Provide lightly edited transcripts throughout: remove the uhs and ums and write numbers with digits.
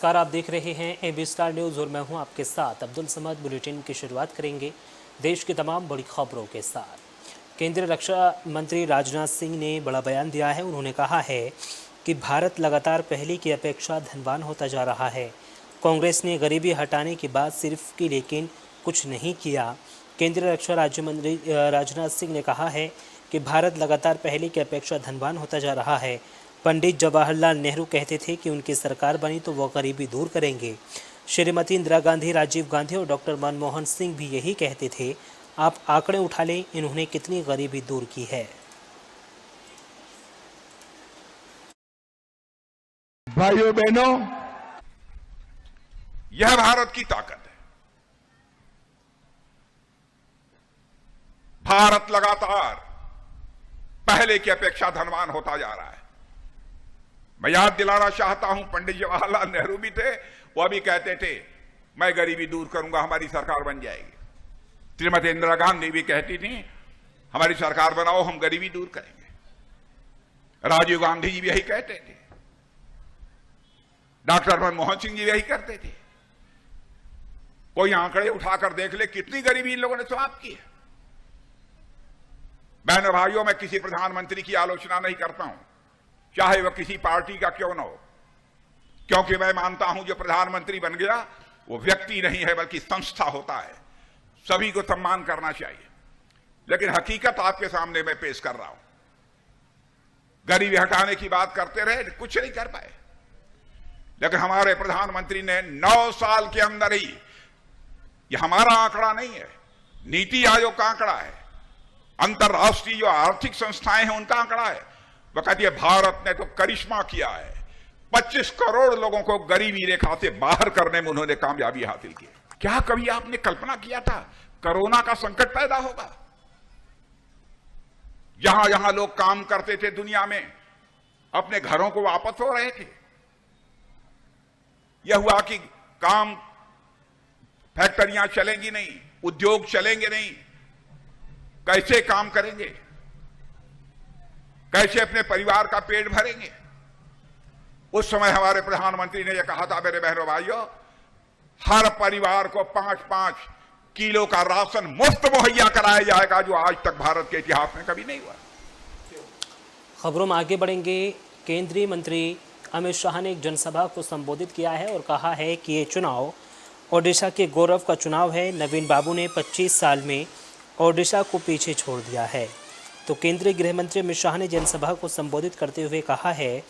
नमस्कार, आप देख रहे हैं एबी स्टार न्यूज़ और मैं हूं आपके साथ अब्दुल समद। बुलेटिन की शुरुआत करेंगे देश की तमाम बड़ी खबरों के साथ। केंद्रीय रक्षा मंत्री राजनाथ सिंह ने बड़ा बयान दिया है। उन्होंने कहा है कि भारत लगातार पहले की अपेक्षा धनवान होता जा रहा है। कांग्रेस ने गरीबी हटाने की बात सिर्फ की, लेकिन कुछ नहीं किया। केंद्रीय रक्षा राज्य मंत्री राजनाथ सिंह ने कहा है कि भारत लगातार पहले की अपेक्षा धनवान होता जा रहा है। पंडित जवाहरलाल नेहरू कहते थे कि उनकी सरकार बनी तो वो गरीबी दूर करेंगे। श्रीमती इंदिरा गांधी, राजीव गांधी और डॉक्टर मनमोहन सिंह भी यही कहते थे। आप आंकड़े उठा लें, इन्होंने कितनी गरीबी दूर की है। भाइयों बहनों, यह भारत की ताकत है। भारत लगातार पहले की अपेक्षा धनवान होता जा रहा है। मैं याद दिलाना चाहता हूं, पंडित जवाहरलाल नेहरू भी थे, वो भी कहते थे मैं गरीबी दूर करूंगा, हमारी सरकार बन जाएगी। श्रीमती इंदिरा गांधी भी कहती थी हमारी सरकार बनाओ, हम गरीबी दूर करेंगे। राजीव गांधी जी भी यही कहते थे, डॉक्टर मनमोहन सिंह जी यही करते थे। कोई आंकड़े उठाकर देख ले कितनी गरीबी इन लोगों ने समाप्त की है। बहनों भाइयों, मैं किसी प्रधानमंत्री की आलोचना नहीं करता हूं, चाहे वह किसी पार्टी का क्यों न हो, क्योंकि मैं मानता हूं जो प्रधानमंत्री बन गया वो व्यक्ति नहीं है बल्कि संस्था होता है। सभी को सम्मान करना चाहिए। लेकिन हकीकत आपके सामने मैं पेश कर रहा हूं। गरीबी हटाने की बात करते रहे, कुछ नहीं कर पाए। लेकिन हमारे प्रधानमंत्री ने 9 साल के अंदर ही, यह हमारा आंकड़ा नहीं है, नीति आयोग का आंकड़ा है, अंतरराष्ट्रीय जो आर्थिक संस्थाएं हैं उनका आंकड़ा है। वह कहती है भारत ने तो करिश्मा किया है। 25 करोड़ लोगों को गरीबी रेखा से बाहर करने में उन्होंने कामयाबी हासिल की। क्या कभी आपने कल्पना किया था कोरोना का संकट पैदा होगा? जहां जहां लोग काम करते थे दुनिया में, अपने घरों को वापस हो रहे थे। यह हुआ कि काम, फैक्ट्रियां चलेंगी नहीं, उद्योग चलेंगे नहीं, कैसे काम करेंगे, कैसे अपने परिवार का पेट भरेंगे? उस समय हमारे प्रधानमंत्री ने यह कहा था, मेरे बहनों भाइयों, हर परिवार को 5-5 किलो का राशन मुफ्त मुहैया कराया जाएगा, जो आज तक भारत के इतिहास में कभी नहीं हुआ। खबरों में आगे बढ़ेंगे। केंद्रीय मंत्री अमित शाह ने एक जनसभा को संबोधित किया है और कहा है कि ये चुनाव ओडिशा के गौरव का चुनाव है। नवीन बाबू ने 25 साल में ओडिशा को पीछे छोड़ दिया है। तो केंद्रीय गृह मंत्री अमित शाह ने जनसभा को संबोधित करते हुए कहा है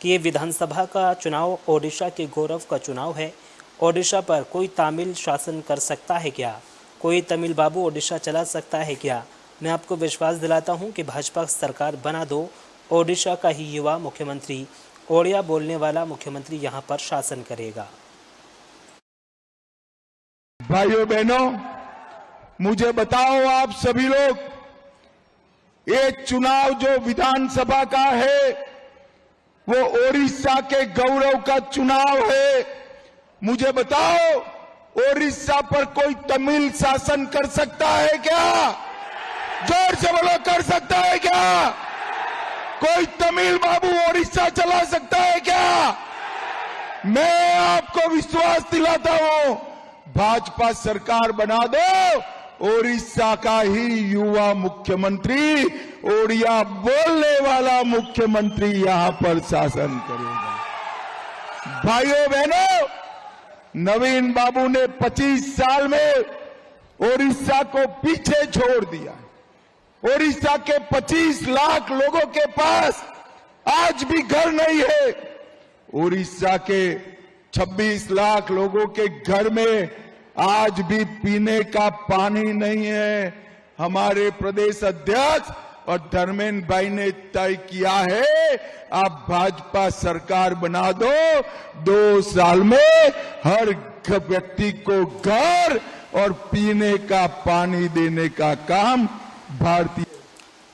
कि ये विधानसभा का चुनाव ओडिशा के गौरव का चुनाव है। ओडिशा पर कोई तमिल शासन कर सकता है क्या? कोई तमिल बाबू ओडिशा चला सकता है क्या? मैं आपको विश्वास दिलाता हूं कि भाजपा सरकार बना दो, ओडिशा का ही युवा मुख्यमंत्री, ओडिया बोलने वाला मुख्यमंत्री यहां पर शासन करेगा। भाइयों बहनों, मुझे बताओ आप सभी लोग, ये चुनाव जो विधानसभा का है वो ओडिशा के गौरव का चुनाव है। मुझे बताओ, ओडिशा पर कोई तमिल शासन कर सकता है क्या? जोर से बोलो, कर सकता है क्या? कोई तमिल बाबू ओडिशा चला सकता है क्या? मैं आपको विश्वास दिलाता हूं, भाजपा सरकार बना दो, ओडिशा का ही युवा मुख्यमंत्री, ओडिया बोलने वाला मुख्यमंत्री यहां पर शासन करेगा। भाइयों बहनों, नवीन बाबू ने 25 साल में ओडिशा को पीछे छोड़ दिया। ओडिशा के 25 लाख लोगों के पास आज भी घर नहीं है। ओडिशा के 26 लाख लोगों के घर में आज भी पीने का पानी नहीं है। हमारे प्रदेश अध्यक्ष और धर्मेंद्र भाई ने तय किया है, आप भाजपा सरकार बना दो, 2 साल में हर व्यक्ति को घर और पीने का पानी देने का काम भारतीय।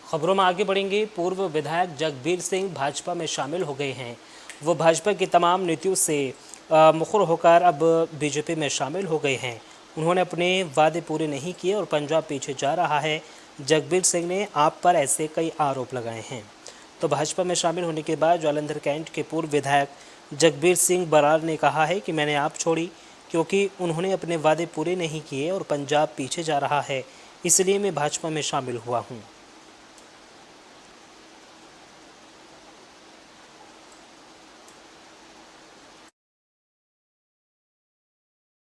खबरों में आगे बढ़ेंगे। पूर्व विधायक जगबीर सिंह भाजपा में शामिल हो गए हैं। वो भाजपा की तमाम नीतियों से मुखर होकर अब बीजेपी में शामिल हो गए हैं। उन्होंने अपने वादे पूरे नहीं किए और पंजाब पीछे जा रहा है। जगबीर सिंह ने आप पर ऐसे कई आरोप लगाए हैं। तो भाजपा में शामिल होने के बाद जालंधर कैंट के पूर्व विधायक जगबीर सिंह बरार ने कहा है कि मैंने आप छोड़ी क्योंकि उन्होंने अपने वादे पूरे नहीं किए और पंजाब पीछे जा रहा है, इसलिए मैं भाजपा में शामिल हुआ हूं।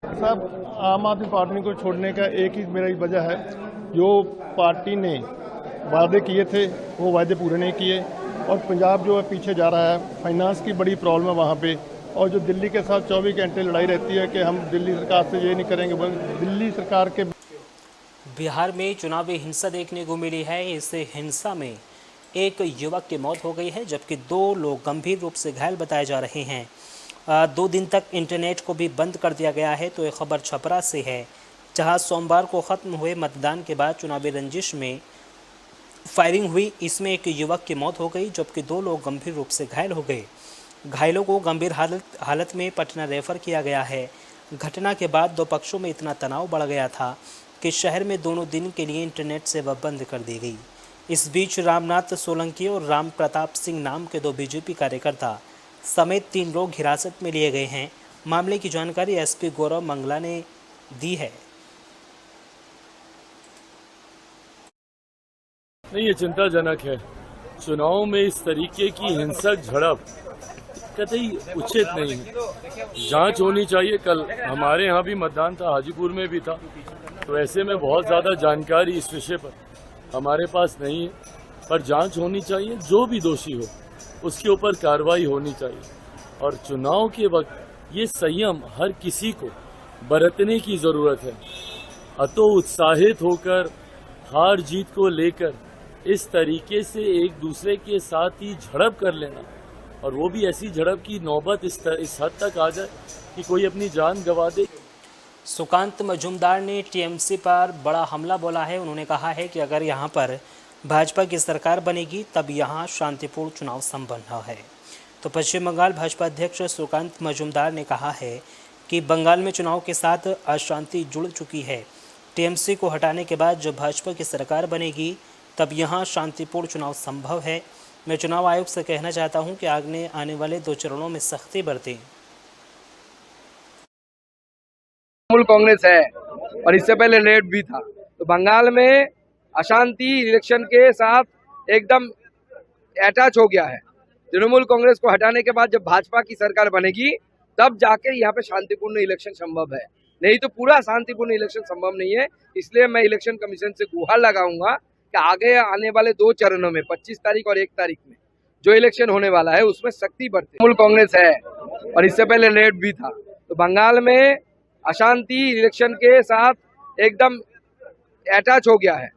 साहब, आम आदमी पार्टी को छोड़ने का एक ही मेरा वजह है, जो पार्टी ने वादे किए थे वो वादे पूरे नहीं किए और पंजाब जो है पीछे जा रहा है। फाइनेंस की बड़ी प्रॉब्लम है वहाँ पे, और जो दिल्ली के साथ 24 घंटे लड़ाई रहती है कि हम दिल्ली सरकार से ये नहीं करेंगे, दिल्ली सरकार के। बिहार में चुनावी हिंसा देखने को मिली है। इस हिंसा में एक युवक की मौत हो गई है, जबकि 2 लोग गंभीर रूप से घायल बताए जा रहे हैं। 2 दिन तक इंटरनेट को भी बंद कर दिया गया है। तो ये खबर छपरा से है, जहां सोमवार को ख़त्म हुए मतदान के बाद चुनावी रंजिश में फायरिंग हुई। इसमें एक युवक की मौत हो गई, जबकि 2 लोग गंभीर रूप से घायल हो गए। घायलों को गंभीर हालत में पटना रेफर किया गया है। घटना के बाद 2 पक्षों में इतना तनाव बढ़ गया था कि शहर में दोनों दिन के लिए इंटरनेट सेवा बंद कर दी गई। इस बीच रामनाथ सोलंकी और राम प्रताप सिंह नाम के 2 बीजेपी कार्यकर्ता समेत 3 लोग हिरासत में लिए गए हैं। मामले की जानकारी एसपी गौरव मंगला ने दी है। नहीं, ये चिंताजनक है। चुनाव में इस तरीके की हिंसक झड़प कतई उचित नहीं है। जांच होनी चाहिए। कल हमारे यहाँ भी मतदान था, हाजीपुर में भी था, तो ऐसे में बहुत ज़्यादा जानकारी इस विषय पर हमारे पास नहीं है, पर जांच होनी चाहिए। जो भी दोषी हो उसके ऊपर कार्रवाई होनी चाहिए। और चुनाव के वक्त ये संयम हर किसी को बरतने की ज़रूरत है। अतो उत्साहित होकर हार जीत को लेकर इस तरीके से एक दूसरे के साथ ही झड़प कर लेना, और वो भी ऐसी झड़प की नौबत इस हद तक आ जाए कि कोई अपनी जान गंवा दे। सुकांत मजूमदार ने टीएमसी पर बड़ा हमला बोला है। उन्होंने कहा है कि अगर यहां पर भाजपा की सरकार बनेगी तब यहां शांतिपूर्ण चुनाव संभव है। तो पश्चिम बंगाल भाजपा अध्यक्ष सुकांत मजूमदार ने कहा है कि बंगाल में चुनाव के साथ अशांति जुड़ चुकी है। टीएमसी को हटाने के बाद जब भाजपा की सरकार बनेगी तब यहां शांतिपूर्ण चुनाव संभव है। मैं चुनाव आयोग से कहना चाहता हूं कि आने वाले 2 चरणों में सख्ती बरतें। तृणमूल कांग्रेस है और इससे पहले लेट भी था, तो बंगाल में अशांति इलेक्शन के साथ एकदम अटैच हो गया है। तृणमूल कांग्रेस को हटाने के बाद जब भाजपा की सरकार बनेगी तब जाकर यहाँ पे शांतिपूर्ण इलेक्शन संभव है, नहीं तो पूरा शांतिपूर्ण इलेक्शन संभव नहीं है। इसलिए मैं इलेक्शन कमीशन से गुहार लगाऊंगा कि आगे आने वाले 2 चरणों में 25 तारीख और 1 तारीख में जो इलेक्शन होने वाला है उसमें सख्ती बरते। तृणमूल कांग्रेस है और इससे पहले लेट भी था, तो बंगाल में अशांति इलेक्शन के साथ एकदम अटैच हो गया है।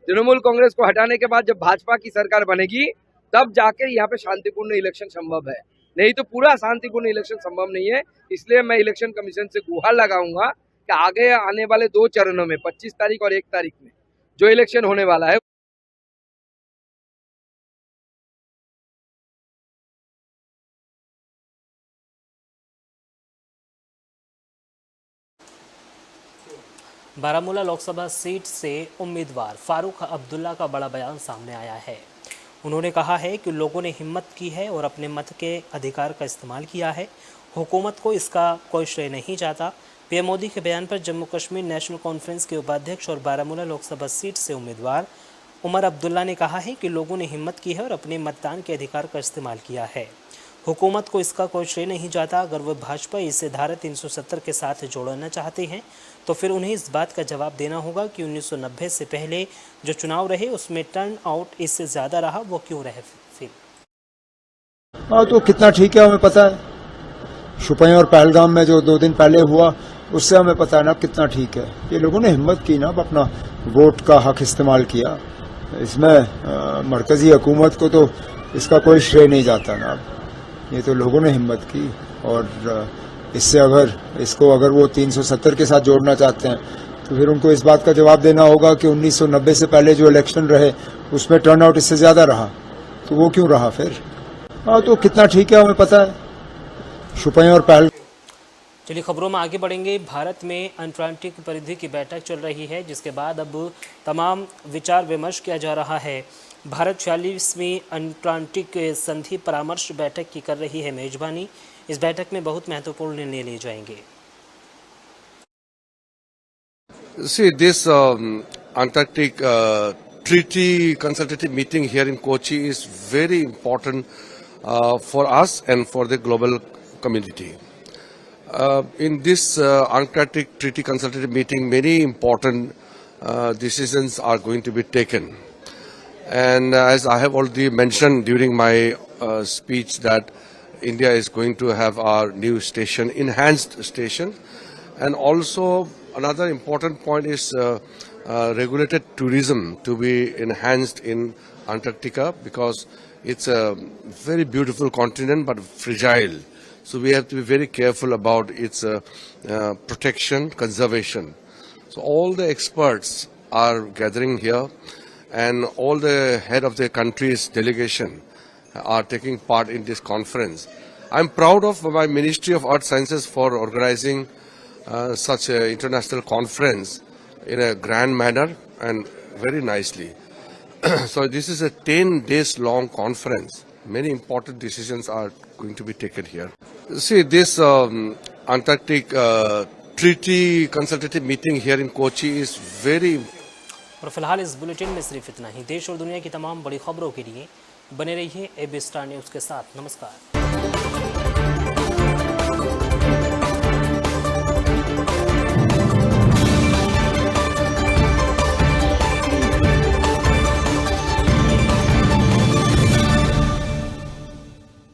तृणमूल कांग्रेस को हटाने के बाद जब भाजपा की सरकार बनेगी तब जाकर यहाँ पे शांतिपूर्ण इलेक्शन संभव है, नहीं तो पूरा शांतिपूर्ण इलेक्शन संभव नहीं है। इसलिए मैं इलेक्शन कमीशन से गुहार लगाऊंगा कि आगे आने वाले 2 चरणों में 25 तारीख और 1 तारीख में जो इलेक्शन होने वाला है। बारामूला लोकसभा सीट से उम्मीदवार फारूक अब्दुल्ला का बड़ा बयान सामने आया है। उन्होंने कहा है कि लोगों ने हिम्मत की है और अपने मत के अधिकार का इस्तेमाल किया है। हुकूमत को इसका कोई श्रेय नहीं जाता। पीएम मोदी के बयान पर जम्मू कश्मीर नेशनल कॉन्फ्रेंस के उपाध्यक्ष और बारामूला लोकसभा सीट से उम्मीदवार उमर अब्दुल्ला ने कहा है कि लोगों ने हिम्मत की है और अपने मतदान के अधिकार का इस्तेमाल किया है। हुकूमत को इसका कोई श्रेय नहीं जाता। अगर वह भाजपा इसे धारा 370 के साथ जोड़ना चाहते हैं तो फिर उन्हें इस बात का जवाब देना होगा कि 1990 से पहले जो चुनाव रहे उसमें टर्न आउट इससे ज़्यादा रहा, वो क्यों रहे फिर। हाँ, तो कितना ठीक है हमें पता है। शुपियां और पहलगाम में जो 2 दिन पहले हुआ उससे हमें पता है ना कितना ठीक है। ये लोगों ने हिम्मत की ना, अपना वोट का हक इस्तेमाल किया। इसमें मरकजी हुकूमत को तो इसका कोई श्रेय नहीं जाता ना। ये तो लोगों ने हिम्मत की, और इससे अगर वो 370 के साथ जोड़ना चाहते हैं तो फिर उनको इस बात का जवाब देना होगा कि 1990 से पहले जो इलेक्शन रहे उसमें टर्नआउट इससे ज्यादा रहा, तो वो क्यों रहा फिर। हाँ, तो कितना ठीक है हमें पता है। शुपियां और पहल। चलिए खबरों में आगे बढ़ेंगे। भारत में अटलांटिक परिधि की बैठक चल रही है, जिसके बाद अब तमाम विचार विमर्श किया जा रहा है। भारत 46वीं अटलांटिक संधि परामर्श बैठक की कर रही है मेजबानी। इस बैठक में बहुत महत्वपूर्ण निर्णय लिए जाएंगे। See, this Antarctic treaty consultative meeting here in Kochi is very important for us and for the global community. In this Antarctic treaty consultative meeting, many important decisions are going to be taken. And as I have already mentioned during my speech, that India is going to have our new station, enhanced station, and also another important point is regulated tourism to be enhanced in Antarctica, because it's a very beautiful continent but fragile. So we have to be very careful about its protection, conservation. So all the experts are gathering here, and all the head of the country's delegation are taking part in this conference. I'm proud of my Ministry of Earth Sciences for organizing such an international conference in a grand manner and very nicely. So this is a 10 days long conference. Many important decisions are going to be taken here. See, this Antarctic treaty consultative meeting here in Kochi is very और फिलहाल इस bulletin में सिर्फ इतना ही। देश और दुनिया की तमाम बड़ी खबरों के लिए बने रहिए AB स्टार न्यूज़ के साथ। नमस्कार।